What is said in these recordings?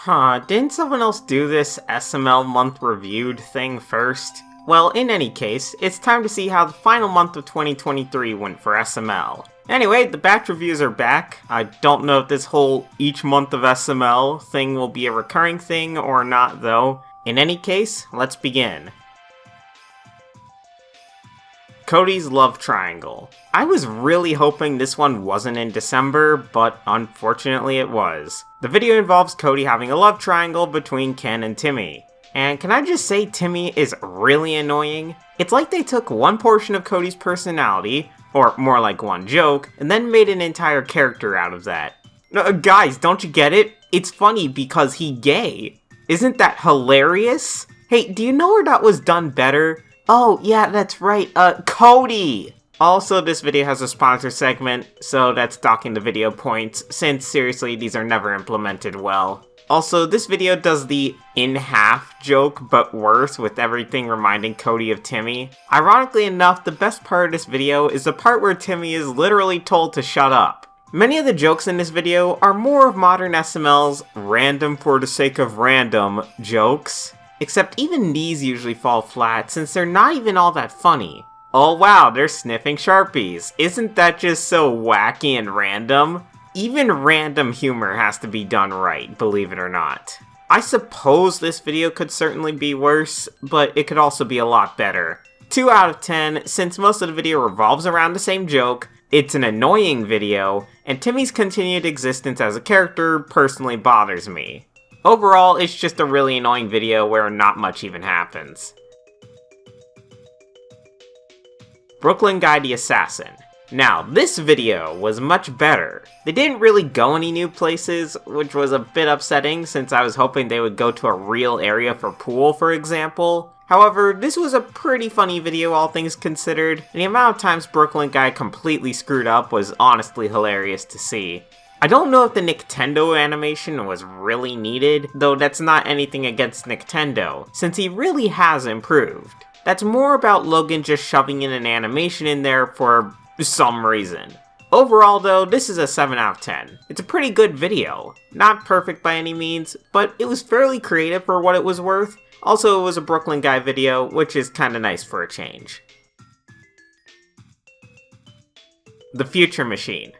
Didn't someone else do this SML month reviewed thing first? Well, in any case, it's time to see how the final month of 2023 went for SML. Anyway, the batch reviews are back. I don't know if this whole each month of SML thing will be a recurring thing or not though. In any case, let's begin. Cody's love triangle. I was really hoping this one wasn't in December, but unfortunately it was. The video involves Cody having a love triangle between Ken and Timmy. And can I just say Timmy is really annoying? It's like they took one portion of Cody's personality, or more like one joke, and then made an entire character out of that. Guys, don't you get it? It's funny because he's gay. Isn't that hilarious? Hey, do you know where that was done better? Oh, yeah, that's right, Cody! Also, this video has a sponsor segment, so that's docking the video points, since seriously, these are never implemented well. Also, this video does the in-half joke, but worse, with everything reminding Cody of Timmy. Ironically enough, the best part of this video is the part where Timmy is literally told to shut up. Many of the jokes in this video are more of modern SML's random for the sake of random jokes. Except even these usually fall flat, since they're not even all that funny. Oh wow, they're sniffing Sharpies. Isn't that just so wacky and random? Even random humor has to be done right, believe it or not. I suppose this video could certainly be worse, but it could also be a lot better. 2 out of 10, since most of the video revolves around the same joke, it's an annoying video, and Timmy's continued existence as a character personally bothers me. Overall, it's just a really annoying video where not much even happens. Brooklyn Guy the Assassin. Now, this video was much better. They didn't really go any new places, which was a bit upsetting since I was hoping they would go to a real area for pool, for example. However, this was a pretty funny video all things considered, and the amount of times Brooklyn Guy completely screwed up was honestly hilarious to see. I don't know if the Nintendo animation was really needed, though that's not anything against Nintendo, since he really has improved. That's more about Logan just shoving in an animation in there for some reason. Overall though, this is a 7 out of 10. It's a pretty good video. Not perfect by any means, but it was fairly creative for what it was worth. Also, it was a Brooklyn Guy video, which is kinda nice for a change. The Future Machine.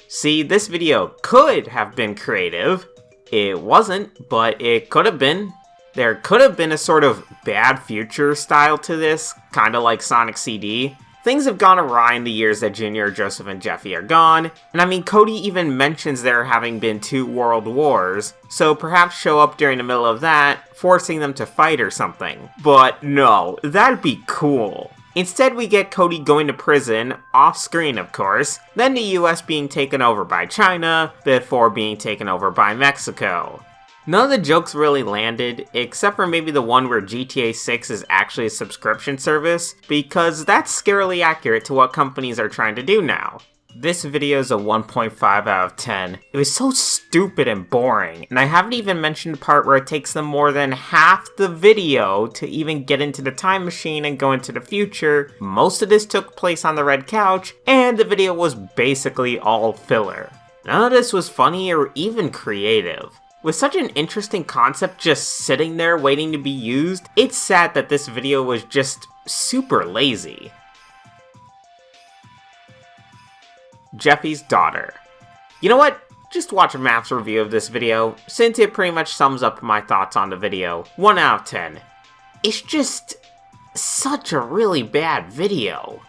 See, this video could have been creative. It wasn't, but it could have been. There could have been a sort of bad future style to this, kinda like Sonic CD. Things have gone awry in the years that Junior, Joseph, and Jeffy are gone, and I mean Cody even mentions there having been 2 world wars, so perhaps show up during the middle of that, forcing them to fight or something. But no, that'd be cool. Instead, we get Cody going to prison, off-screen of course, then the US being taken over by China, before being taken over by Mexico. None of the jokes really landed, except for maybe the one where GTA 6 is actually a subscription service, because that's scarily accurate to what companies are trying to do now. This video is a 1.5 out of 10. It was so stupid and boring, and I haven't even mentioned the part where it takes them more than half the video to even get into the time machine and go into the future. Most of this took place on the red couch, and the video was basically all filler. None of this was funny or even creative. With such an interesting concept just sitting there waiting to be used, it's sad that this video was just super lazy. Jeffy's daughter. You know what? Just watch a maps review of this video, since it pretty much sums up my thoughts on the video. 1 out of 10. It's just such a really bad video.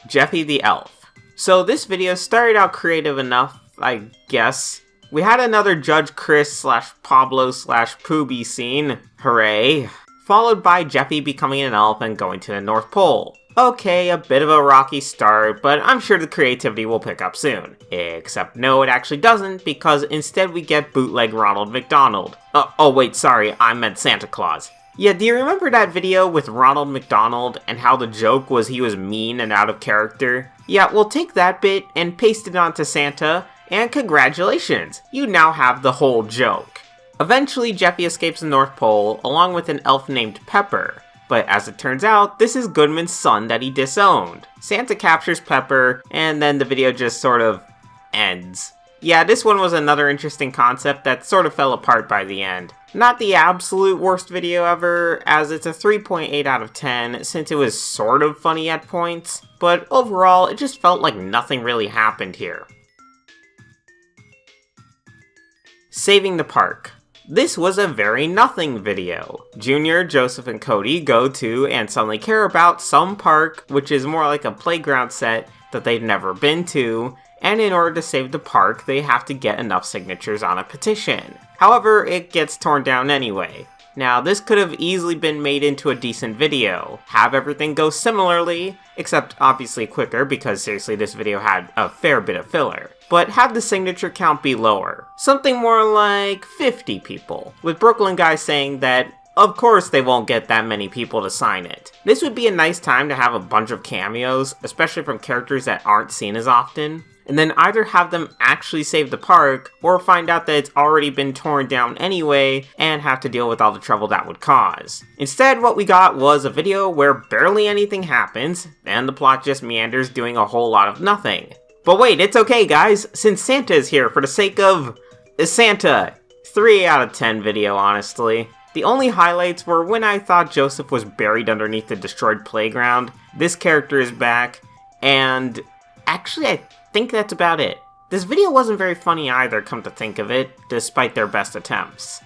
Jeffy the Elf. So this video started out creative enough, I guess. We had another Judge Chris / Pablo / Poobie scene, hooray, followed by Jeffy becoming an elf and going to the North Pole. Okay, a bit of a rocky start, but I'm sure the creativity will pick up soon. Except no, it actually doesn't, because instead we get bootleg Ronald McDonald. Oh wait, sorry, I meant Santa Claus. Yeah, do you remember that video with Ronald McDonald and how the joke was he was mean and out of character? Yeah, we'll take that bit and paste it onto Santa, and congratulations, you now have the whole joke. Eventually, Jeffy escapes the North Pole, along with an elf named Pepper. But as it turns out, this is Goodman's son that he disowned. Santa captures Pepper, and then the video just sort of ends. Yeah, this one was another interesting concept that sort of fell apart by the end. Not the absolute worst video ever, as it's a 3.8 out of 10 since it was sort of funny at points, but overall it just felt like nothing really happened here. Saving the park. This was a very nothing video. Junior, Joseph, and Cody go to and suddenly care about some park, which is more like a playground set that they've never been to, and in order to save the park, they have to get enough signatures on a petition. However, it gets torn down anyway. Now, this could have easily been made into a decent video. Have everything go similarly, except obviously quicker because seriously this video had a fair bit of filler. But have the signature count be lower. Something more like 50 people, with Brooklyn guys saying that of course they won't get that many people to sign it. This would be a nice time to have a bunch of cameos, especially from characters that aren't seen as often, and then either have them actually save the park, or find out that it's already been torn down anyway, and have to deal with all the trouble that would cause. Instead, what we got was a video where barely anything happens, and the plot just meanders doing a whole lot of nothing. But wait, it's okay guys, since Santa is here for the sake of Santa. 3 out of 10 video, honestly. The only highlights were when I thought Joseph was buried underneath the destroyed playground, this character is back, and actually I think that's about it. This video wasn't very funny either, come to think of it, despite their best attempts.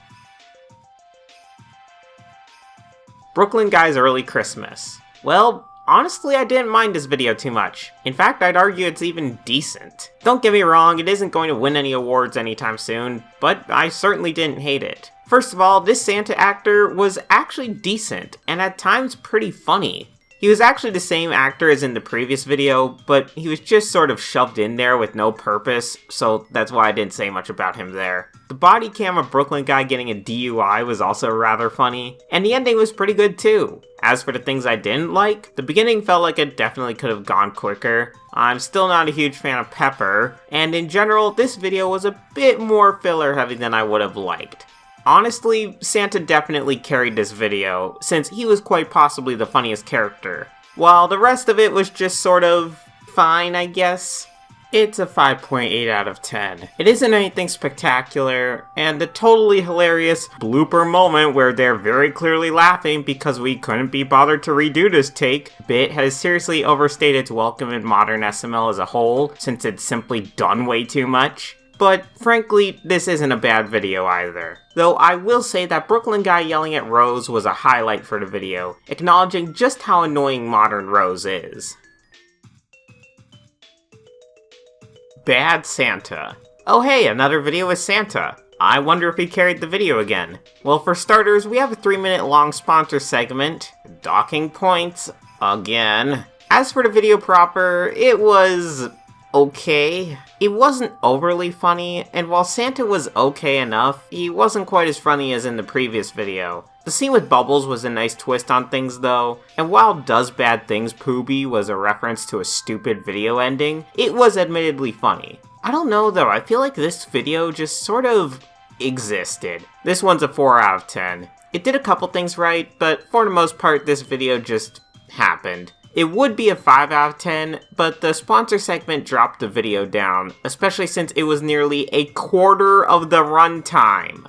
Brooklyn Guy's Early Christmas. Well, honestly, I didn't mind this video too much. In fact, I'd argue it's even decent. Don't get me wrong, it isn't going to win any awards anytime soon, but I certainly didn't hate it. First of all, this Santa actor was actually decent, and at times pretty funny. He was actually the same actor as in the previous video, but he was just sort of shoved in there with no purpose, so that's why I didn't say much about him there. The body cam of Brooklyn Guy getting a DUI was also rather funny, and the ending was pretty good too. As for the things I didn't like, the beginning felt like it definitely could have gone quicker. I'm still not a huge fan of Pepper, and in general, this video was a bit more filler heavy than I would have liked. Honestly, Santa definitely carried this video, since he was quite possibly the funniest character, while the rest of it was just sort of fine, I guess. It's a 5.8 out of 10. It isn't anything spectacular, and the totally hilarious blooper moment where they're very clearly laughing because we couldn't be bothered to redo this take bit has seriously overstayed its welcome in modern SML as a whole, since it's simply done way too much. But frankly, this isn't a bad video either. Though I will say that Brooklyn Guy yelling at Rose was a highlight for the video, acknowledging just how annoying modern Rose is. Bad Santa. Oh hey, another video with Santa. I wonder if he carried the video again. Well, for starters, we have a 3-minute long sponsor segment, docking points, again. As for the video proper, it was okay. It wasn't overly funny, and while Santa was okay enough, he wasn't quite as funny as in the previous video. The scene with Bubbles was a nice twist on things though, and while Does Bad Things Poobie was a reference to a stupid video ending, it was admittedly funny. I don't know though, I feel like this video just sort of existed. This one's a 4 out of 10. It did a couple things right, but for the most part this video just happened. It would be a 5 out of 10, but the sponsor segment dropped the video down, especially since it was nearly a quarter of the runtime.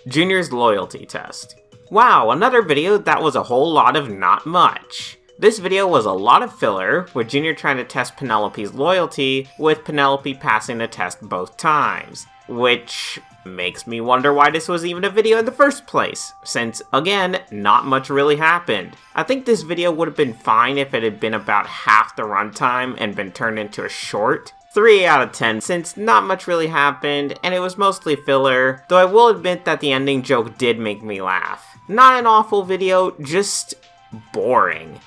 Junior's loyalty test. Wow, another video that was a whole lot of not much. This video was a lot of filler, with Junior trying to test Penelope's loyalty, with Penelope passing the test both times. Which makes me wonder why this was even a video in the first place, since, again, not much really happened. I think this video would have been fine if it had been about half the runtime and been turned into a short. 3 out of 10, since not much really happened, and it was mostly filler, though I will admit that the ending joke did make me laugh. Not an awful video, just boring.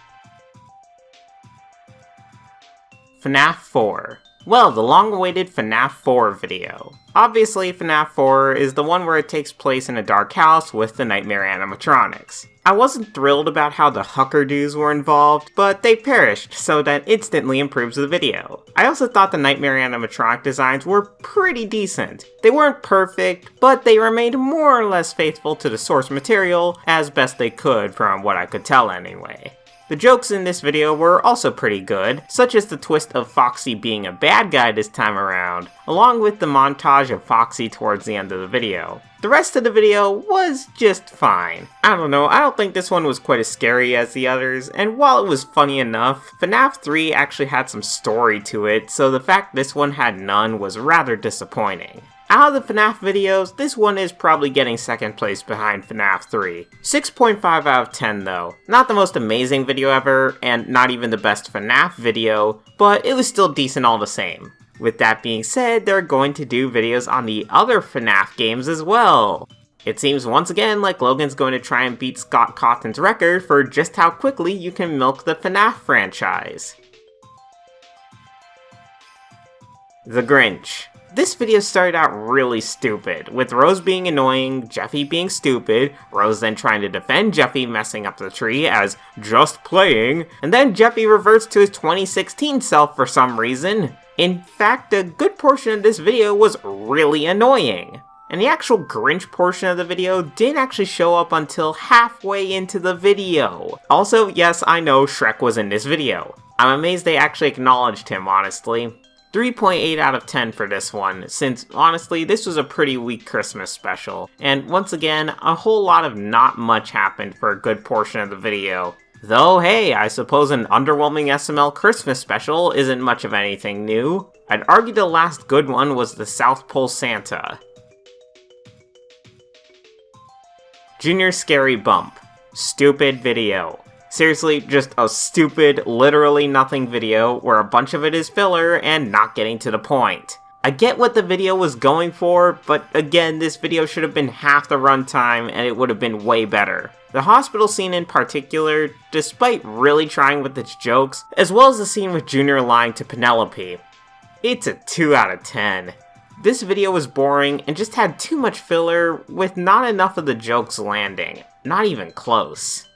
FNAF 4. Well, the long-awaited FNAF 4 video. Obviously, FNAF 4 is the one where it takes place in a dark house with the nightmare animatronics. I wasn't thrilled about how the Huckerdoos were involved, but they perished, so that instantly improves the video. I also thought the nightmare animatronic designs were pretty decent. They weren't perfect, but they remained more or less faithful to the source material, as best they could from what I could tell anyway. The jokes in this video were also pretty good, such as the twist of Foxy being a bad guy this time around, along with the montage of Foxy towards the end of the video. The rest of the video was just fine. I don't know, I don't think this one was quite as scary as the others, and while it was funny enough, FNAF 3 actually had some story to it, so the fact this one had none was rather disappointing. Out of the FNAF videos, this one is probably getting second place behind FNAF 3. 6.5 out of 10 though. Not the most amazing video ever, and not even the best FNAF video, but it was still decent all the same. With that being said, they're going to do videos on the other FNAF games as well. It seems once again like Logan's going to try and beat Scott Cawthon's record for just how quickly you can milk the FNAF franchise. The Grinch. This video started out really stupid, with Rose being annoying, Jeffy being stupid, Rose then trying to defend Jeffy messing up the tree as just playing, and then Jeffy reverts to his 2016 self for some reason. In fact, a good portion of this video was really annoying. And the actual Grinch portion of the video didn't actually show up until halfway into the video. Also, yes, I know Shrek was in this video. I'm amazed they actually acknowledged him, honestly. 3.8 out of 10 for this one, since honestly this was a pretty weak Christmas special, and once again, a whole lot of not much happened for a good portion of the video. Though hey, I suppose an underwhelming SML Christmas special isn't much of anything new. I'd argue the last good one was the South Pole Santa. Junior Scary Bump. Stupid video. Seriously, just a stupid, literally nothing video where a bunch of it is filler and not getting to the point. I get what the video was going for, but again, this video should have been half the runtime and it would have been way better. The hospital scene in particular, despite really trying with its jokes, as well as the scene with Junior lying to Penelope, it's a 2 out of 10. This video was boring and just had too much filler with not enough of the jokes landing. Not even close.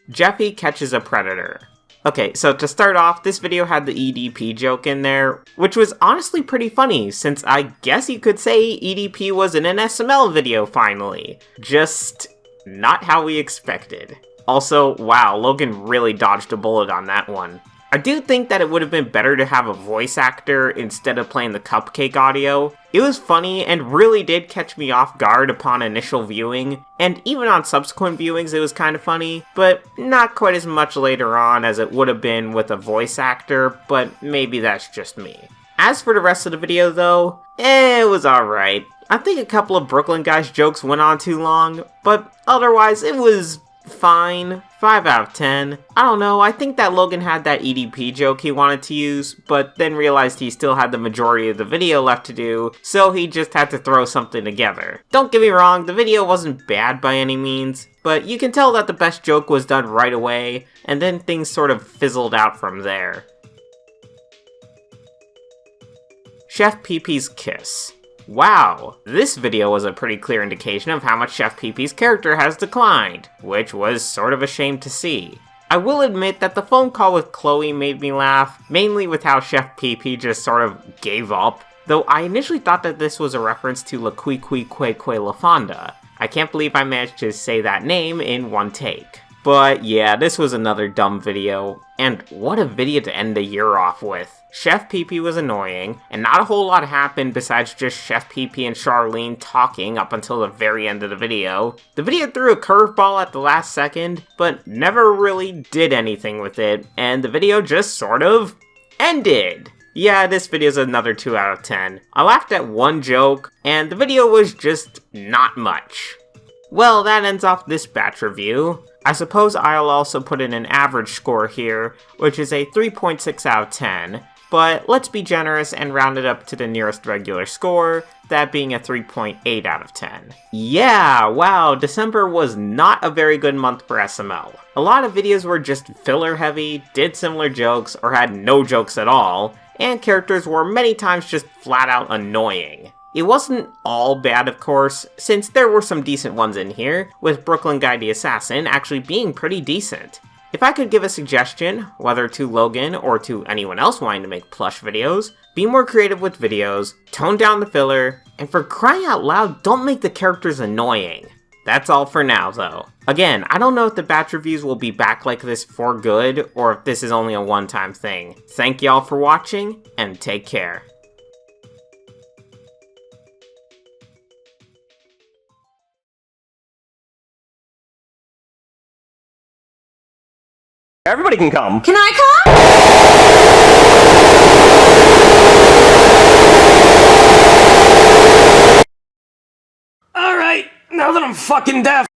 Jeffy catches a predator. Okay, so to start off, this video had the EDP joke in there, which was honestly pretty funny, since I guess you could say EDP was in an SML video finally. Just not how we expected. Also, wow, Logan really dodged a bullet on that one. I do think that it would have been better to have a voice actor instead of playing the cupcake audio. It was funny and really did catch me off guard upon initial viewing, and even on subsequent viewings it was kind of funny, but not quite as much later on as it would have been with a voice actor, but maybe that's just me. As for the rest of the video though, it was alright. I think a couple of Brooklyn Guys jokes went on too long, but otherwise it was fine. 5 out of 10. I don't know, I think that Logan had that EDP joke he wanted to use, but then realized he still had the majority of the video left to do, so he just had to throw something together. Don't get me wrong, the video wasn't bad by any means, but you can tell that the best joke was done right away, and then things sort of fizzled out from there. Chef Pee-Pee's Kiss. Wow, this video was a pretty clear indication of how much Chef Pee-Pee's character has declined, which was sort of a shame to see. I will admit that the phone call with Chloe made me laugh, mainly with how Chef Pee-Pee just sort of gave up, though I initially thought that this was a reference to La Qui Qui Que Que La Fonda. I can't believe I managed to say that name in one take. But yeah, this was another dumb video, and what a video to end the year off with. Chef Pee-Pee was annoying, and not a whole lot happened besides just Chef Pee-Pee and Charlene talking up until the very end of the video. The video threw a curveball at the last second, but never really did anything with it, and the video just sort of ended. Yeah, this video's another 2 out of 10. I laughed at one joke, and the video was just not much. Well, that ends off this batch review. I suppose I'll also put in an average score here, which is a 3.6 out of 10. But let's be generous and round it up to the nearest regular score, that being a 3.8 out of 10. Yeah, wow, December was not a very good month for SML. A lot of videos were just filler heavy, did similar jokes, or had no jokes at all, and characters were many times just flat out annoying. It wasn't all bad, of course, since there were some decent ones in here, with Brooklyn Guy the Assassin actually being pretty decent. If I could give a suggestion, whether to Logan or to anyone else wanting to make plush videos, be more creative with videos, tone down the filler, and for crying out loud, don't make the characters annoying. That's all for now, though. Again, I don't know if the batch reviews will be back like this for good, or if this is only a one-time thing. Thank y'all for watching, and take care. Everybody can come. Can I come? Alright, now that I'm fucking deaf.